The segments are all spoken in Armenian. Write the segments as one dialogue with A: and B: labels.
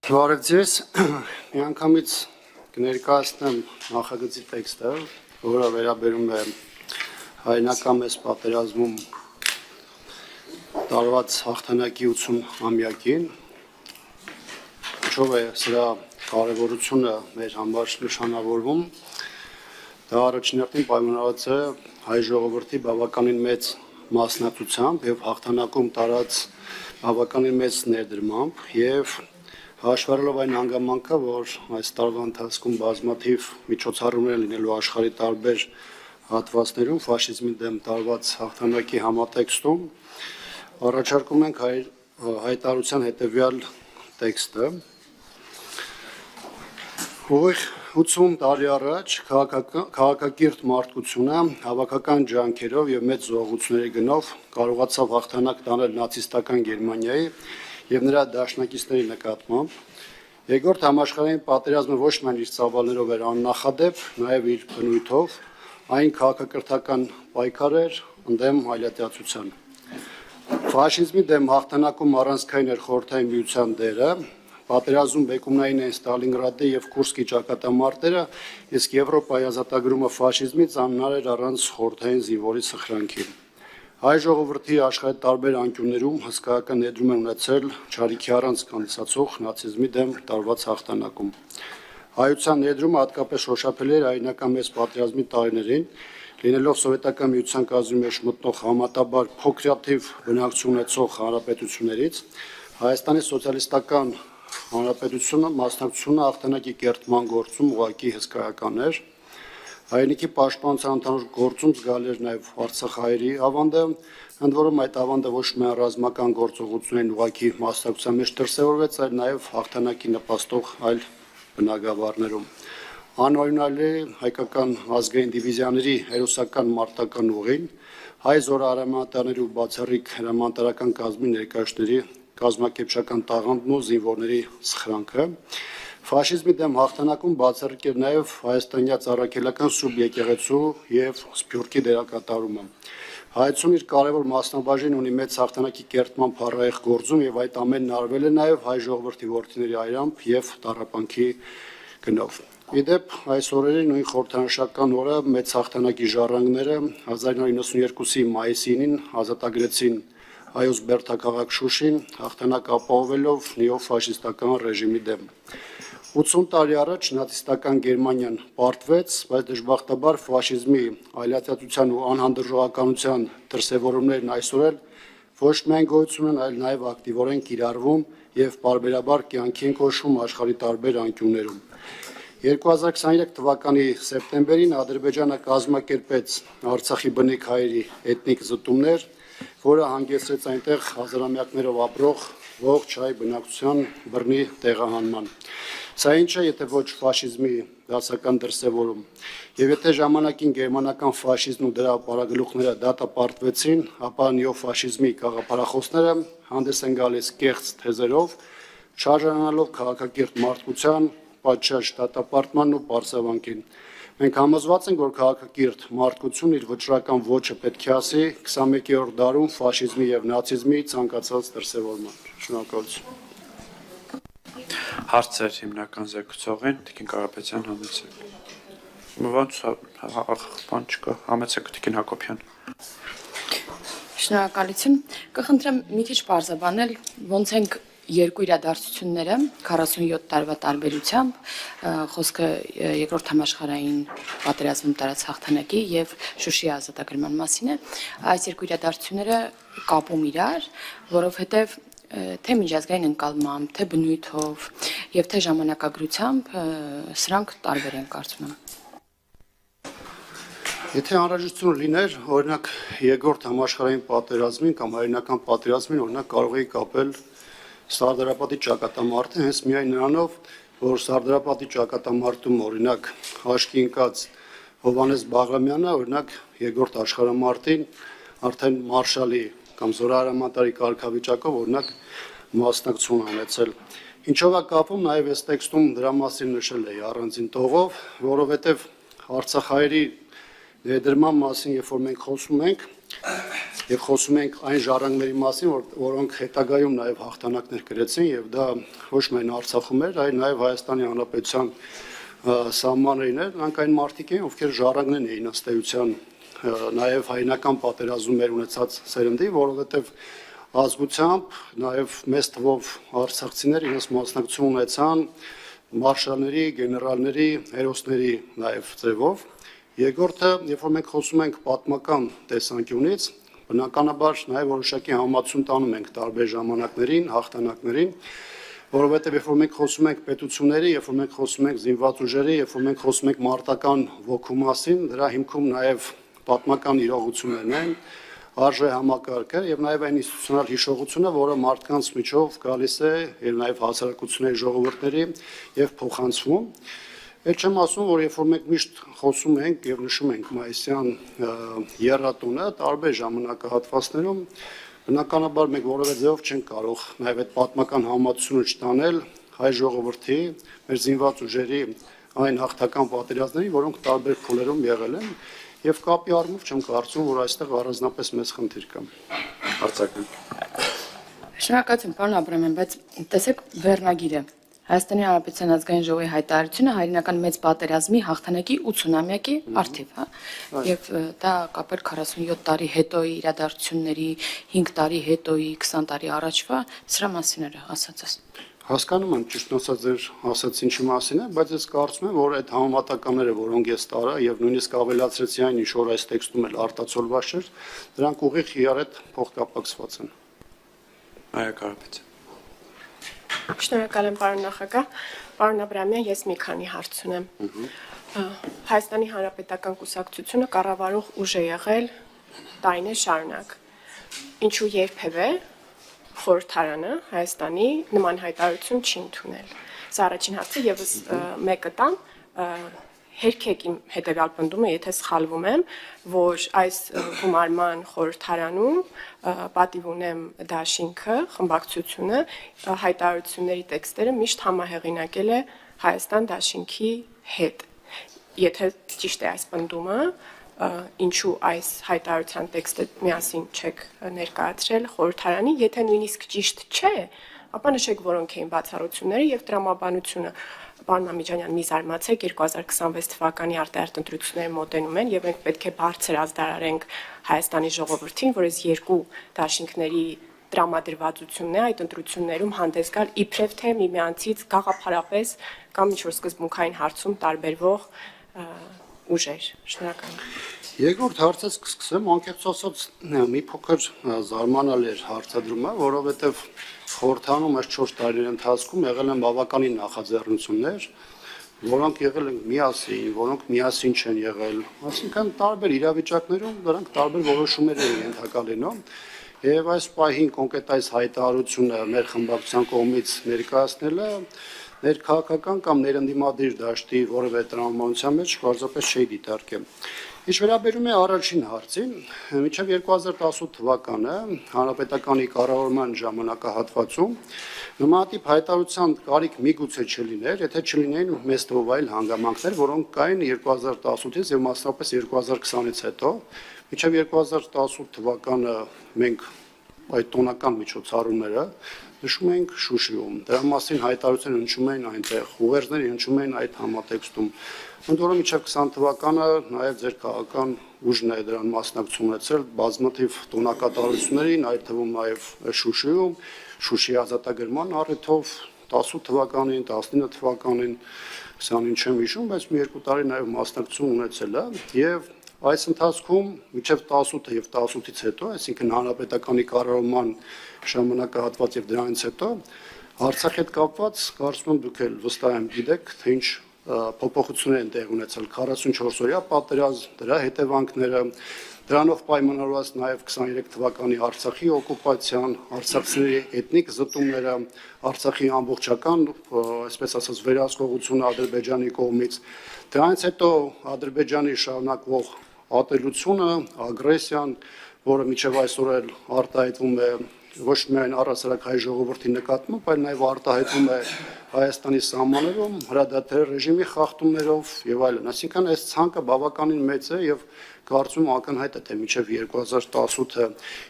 A: Բարև ձեզ, միանգամից կներկայացնեմ նախագծի տեքստը, որը վերաբերում է հայրենական մեծ պատերազմում տարված հաղթանակի 80-ամյակին, ինչով է սրա կարևորությունը մեր համար նշանավորվում, դա առաջնահերթին պայմանավորված է հայ ժողովրդի բավականին մեծ մասնակցությամբ եւ հաղթանակում տարած բավականին մեծ ներդրմամբ եւ հաշվառելով այն հանգամանքը, որ այս տարվա ընթացքում բազմաթիվ միջոցառումներ լինելու աշխարհի տարբեր հատվածներում ֆաշիզմի դեմ տարված հաղթանակի համատեքստում առաջարկում ենք հայտարարության հետևյալ տեքստը. Ուղիղ 80 տարի առաջ քաղաքակիրթ մարդկությունը հավաքական ջանքերով եւ մեծ զոհությունների գնով կարողացավ հաղթանակ տանել նացիստական Գերմանիայի եւ նրա դաշնակիցների նկատմամբ։ Երկրորդ համաշխարհային պատերազմը ոչ միայն իր ծավալներով էր աննախադեպ, նաեւ իր բնույթով այն քաղաքակրթական պայքար էր ընդդեմ այլատյացության։ Ֆաշիզմի դեմ հաղթանակում առանցքային էր Խորհրդային Միության դերը, պատերազմում բեկումնային էին Ստալինգրադի եւ Կուրսկի ճակատամարտերը, իսկ Եվրոպայի ազատագրումը ֆաշիզմից անհնար էր առանց խորհրդային զինվորի սխրանքի։ Հայ ժողովրդի աշխարհի տարբեր անկյուններում հսկայական ներդրում են ունեցել չարիքի առանց կանցացող նացիզմի դեմ տարված հաղթանակում։ Հայության ներդրումը հատկապես շոշափել էր հայրենական մեծ պատերազմի տարիներին, լինելով սովետական միության կազմի մեջ մտնող համատաբար փոքրաթիվ բնակչություն ունեցող հանրապետություններից, Հայաստանի սոցիալիստական հանրապետությունը մասնակցությունը հաղթանակի կերտման գործում ուղղակի հսկայական էր։ Հայրենիքի պաշտպանության ընդհանուր գործում զգալ էր նաև Արցախահայերի ավանդը, ընդ որում այդ ավանդը ոչ միայն ռազմական գործողություններին ուղղակի մասնակցության մեջ դրսևորվեց, այլ նաև հաղթանակի նպաստող այլ բնագավառներում։ Անօրինալի հայկական ազգային դիվիզիաների հերոսական մարտական ուղին, հայ զորահրամանատարների ու բացառիկ հրամանատարական կազմի ներկայացների կազմակերպչական տաղանդն ու զինվորների սխրանքը, ֆաշիզմի դեմ հաղթանակում բացառիկ էր նաև հայաստանյաց առաքելական սուրբ եկեղեցու եւ Սփյուռքի դերակատարումը։ Հայցուն իր կարևոր մասնաբաժին ունի մեծ հաղթանակի կերտման փառահեղ գործում եւ այդ ամենն արվել է նաև հայ ժողովրդի որդիների այրամբ եւ տառապանքի գնով։ Իդեպ այս օրերի նույն խորհրդանշական օրը մեծ հաղթանակի ժառանգները 1992-ի մայիսին ազատագրեցին Հայոց Բերդաքաղաք Շուշին հաղթանակ ապահովելով նեոֆաշիստական ռեժիմի դեմ։ 80 տարի առաջ նացիստական Գերմանիան պարտվեց, բայց դժբախտաբար ֆաշիզմի այլատյացության ու անհանդուրժողականության դրսևորումներն այսօր էլ ոչ միայն գոյություն են, այլ նաև ակտիվորեն կիրառվում եւ պարբերաբար կյանքի են կոչվում աշխարհի տարբեր անկյուններում։ 2023 թվականի սեպտեմբերին Ադրբեջանը կազմակերպեց Արցախի բնիկ հայերի էթնիկ զտումներ, որը հանգեցրեց այնտեղ հազարամյակներով ապրող ողջ հայ բնակչության բռնի տեղահանման։ Սա ինչ է, եթե ոչ ֆաշիզմի դասական դրսևորում։ Եվ եթե ժամանակին գերմանական ֆաշիզմն ու դրա պարագլուխները դատապարտվեցին, ապա նեոֆաշիզմի գաղափարախոսները հանդես են գալիս կեղծ թեզերով, չարժանանալով քաղաքակիրթ մարդկության, պատշաճ դատապարտման ու պարծավանքին։ Մենք համոզված ենք, որ քաղաքակիրթ մարդկություն իր վճռական ոճը պետք է ասի 21-րդ դարում ֆաշիզմի եւ նացիզմի ցանկացած դրսևորման։ Շնորհակալություն։
B: Հարցեր հիմնական զեկուցողին Տիկին Կարապետյան համեցեք։ Ոնց բան չկա, համեցեք Տիկին Հակոբյան։
C: Շնորհակալություն։ Կխնդրեմ մի քիչ բարձրաբանել ոնց ենք երկու իրադարձությունները 47 տարվա տարբերությամբ խոսքը երկրորդ համաշխարհային պատերազմում տարած հաղթանակի եւ Շուշի ազատագրման մասին է։ Այս երկու իրադարձությունները կապում իրար, որովհետեւ թե միջազգային ընկալմամբ, թե բնույթով եւ թե ժամանակագրությամբ սրանք տարբեր են կարծում եմ։
A: Եթե անհրաժեշտություն լիներ, օրինակ երկրորդ համաշխարհային պատերազմին կամ հայրենական պատերազմին օրինակ կարող էի կապել Սարդարապատի ճակատամարտը հենց միայն նրանով, որ Սարդարապատի ճակատամարտում օրինակ հաշկի ընկած Հովհաննես Բաղրամյանը օրինակ երկրորդ աշխարհամարտին արդեն մարշալի կամ զորահրամանատարի կարգավիճակով օրինակ մասնակցություն ունեցել։ Ինչով է կապում նաև այս տեքստում դրա մասին նշել էի առանձին տողով, որովհետև Արցախահայերի ներդրման մասին երբ որ մենք խոսում ենք, եւ խոսում ենք այն ժառանգների մասին, որոնք հետագայում նաեւ հաղթանակներ կրեցին եւ դա ոչ միայն Արցախում էր, այլ նաեւ Հայաստանի Հանրապետության սահմաններին էր, նրանք այն մարդիկ էին, ովքեր ժառանգներ էին ըստ էության նաեւ հայնական պատերազմներ ունեցած սերնդի, որովհետեւ ազգությամբ նաեւ մեծ թվով արցախցիներ իրենց մասնակցություն ունեցան մարշալների, գեներալների, հերոսների նաեւ ձևով։ Երկրորդը, երբ որ մենք խոսում ենք պատմական տեսանկյունից, բնականաբար նաեւ որոշակի համացում տանում ենք տարբեր ժամանակներին, հաղթանակներին, որովհետեւ երբ որ մենք խոսում ենք պետությունների, երբ որ մենք խոսում ենք զինված ուժերի, երբ որ մենք խոսում ենք մարտական ոգու մասին, դրա հիմքում նաեւ պատմական իրողություններն են, արժե համակարգը եւ նաեւ այն ինստիտուցիոնալ հիշողությունը, որը մարդկանց միջով գալիս է եւ նաեւ հասարակությունների ժողովուրդների եւ փոխանցվում։ Այդ չեմ ասում, որ երբ որ մենք միշտ խոսում ենք եւ նշում ենք մայիսյան եռատունը տարբեր ժամանակահատվածներում, բնականաբար մենք որևէ ձևով չենք կարող նաեւ այդ պատմական համացությունը չտանել հայ ժողովրդի, մեր զինված ուժերի այն հաղթական պատերազմների, որոնք տարբեր փուլերում եղել են եւ կապի առումով չեմ կարծում, որ այստեղ առանձնապես մեծ խնդիր կա։
B: Արձակն։
C: Շնորհակալություն, պարոն Աբրամյան, բայց տեսեք վերնագիրը Հայաստանի Հանրապետության ազգային ժողովի հայտարարությունը հայրենական մեծ պատերազմի հաղթանակի 80-ամյակի առթիվ, հա, եւ դա կապել 47 տարի հետոյի իրադարձությունների, 5 տարի հետոյի, 20 տարի առաջվա, սրա մասին էր ասածս։
A: Հասկանում եմ ճիշտ ասած ձեր ասած ինչի մասին է, բայց ես կարծում եմ, որ այդ համեմատականները, որոնք ես տարա եւ նույնիսկ ավելացրեցի այն, ինչ որ այս տեքստում էլ արտացոլված էր, դրանք ուղիղ իրար հետ փոխկապակցված են։
B: Այո, Կարապետյան։
D: Շնորհակալ եմ, պարոն նախագահ։ Պարոն Աբրամյան, ես մի քանի հարց ունեմ։ Հայաստանի Հանրապետական կուսակցությունը կառավարող ուժ է եղել տարիներ շարունակ։ Ինչու երբևէ խորհրդարանը Հայաստանի նման հայտարարություն չի ընդունել։ Սա առաջին հարցը եւս մեկը տամ, հերքեք իմ հետեւյալ պնդումը, եթե սխալվում եմ, որ այս գումարման խորհրդարանում պատիվ ունեմ դաշինքը, խմբակցությունը հայտարարությունների տեքստերը միշտ համահեղինակել է Հայաստան դաշինքի հետ։ Եթե ճիշտ է այս պնդումը, ինչու այս հայտարարության տեքստը միասին չեք ներկայացրել խորհրդարանի, եթե նույնիսկ ճիշտ չէ, ապա նշեք որոնք էին բացառությունները եւ տրամաբանությունը։ Պարոն Ամիջանյան, մի զարմացեք, 2026 թվականի արտահերտ ընտրությունները մոտենում են եւ մենք պետք է բարձր ազդարարենք Հայաստանի ժողովրդին, որ այս երկու դաշինքների տրամադրվածությունն է այդ ընտրություններում հանդես գալ իբրև թե միմյանցից գաղափարապես կամ ինչ-որ սկզբունքային հարցում տարբերվող ուժեր։ Շնորհակալ եմ։
A: Երկրորդ հարցից կսկսեմ, անկեղծ ասած մի փոքր զարմանալի էր հարցադրումը, որովհետև խորհրդանում այս 4 տարիների ընթացքում եղել են բավականին նախաձեռնություններ, որոնք եղել են միասին, որոնք միասին չեն եղել, այսինքն տարբեր իրավիճակներում դրանք տարբեր որոշումներ են ենթակալենում, եւ այս պահին կոնկրետ այս հայտարարությունը մեր խմբակցության կողմից ներկայացնելը ներքաղաքական կամ ներընդդիմադիր դաշտի որևէ տրամաբանության մեջ պարզապես չի դիտարկել։ Ինչ վերաբերում է առաջին հարցին, մինչև 2018 թվականը հանրապետականի կառավարման ժամանակահատվածում նմանատիպ հայտարարության կարիք միգուցե չլիներ, եթե չլինեին մեծ թվով այլ հանգամանքներ, որոնք կային 2018-ից եւ մասնավորապես 2020-ից հետո, մինչև 2018 թվականը մենք այդ տոնական միջոցառումները նշում ենք Շուշիում, դրա մասին հայտարարություններ հնչում էին այնտեղ, ուղերձներ հնչում էին այդ համատեքստում։ Ընդ որում մինչև 20 թվականը նաև ձեր քաղաքական ուժն է դրան մասնակցություն ունեցել բազմաթիվ տոնակատարություններին, այդ թվում նաև Շուշիում, Շուշիի ազատագրման առիթով 18 թվականին, 19 թվականին, 20-ին չեմ հիշում, բայց մի երկու տարի նաև մասնակցություն ունեցել է եւ այս ընթացքում մինչև 18-ը եւ 18-ից հետո, այսինքն հանրապետականի կառավարման ժամանակահատված եւ դրանից հետո Արցախի հետ կապված կարծում եմ դուք էլ վստահ եմ գիտեք, թե ինչ փոփոխություններ են տեղ ունեցել 44-օրյա պատերազմ, դրա հետևանքները, դրանով պայմանավորված նաեւ 23 թվականի Արցախի օկուպացիան, արցախցիների էթնիկ զտումները, Արցախի ամբողջական, այսպես ասած, վերահսկողությունը Ադրբեջանի կողմից, դրանից հետո Ադրբեջանի շարունակվող ատելությունը, ագրեսիան, որը մինչև այսօր էլ արտահայտվում է ոչ միայն առասարակ հայ ժողովրդի նկատմամբ, այլ նաև արտահայտվում է Հայաստանի սահմաններում հրադադարի ռեժիմի խախտումներով եւ այլն։ Այսինքն այս ցանկը բավականին մեծ է եւ կարծում ակնհայտ է թե մինչեւ 2018-ը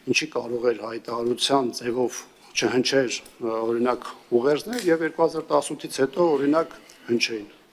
A: ինչի կարող էր հայտարարության ձևով չհնչեր օրինակ ուղերձներ եւ 2018-ից հետո օրինակ հնչեին։